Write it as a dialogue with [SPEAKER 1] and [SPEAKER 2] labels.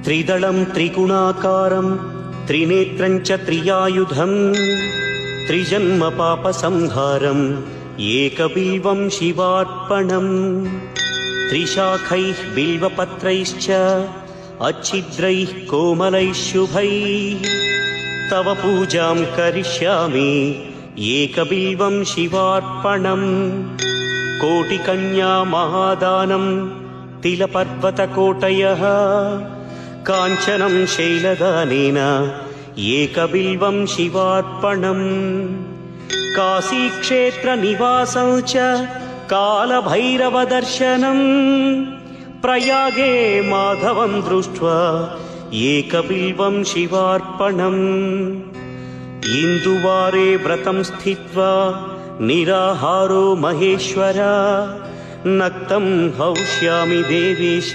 [SPEAKER 1] त्रिदलं त्रिगुणाकारं त्रिनेत्रं च त्रियायुधं त्रिजन्म पापसंहारं एकबिल्वं शिवार्पणम् त्रिशाखैः बिल्वपत्रैश्च अच्छिद्रैः कोमलैः शुभैः तव पूजां करिष्यामि एकबिल्वं शिवार्पणम् कोटिकन्या महादानं तिलपर्वतकोटयः काञ्चनं शैलदानेन एकबिल्वं शिवार्पणम् काशीक्षेत्रनिवासं च कालभैरवदर्शनं प्रयागे माधवं दृष्ट्वा एकबिल्वं शिवार्पणम् इन्दुवारे व्रतं स्थित्वा निराहारो महेश्वर नक्तं हौष्यामि देवेश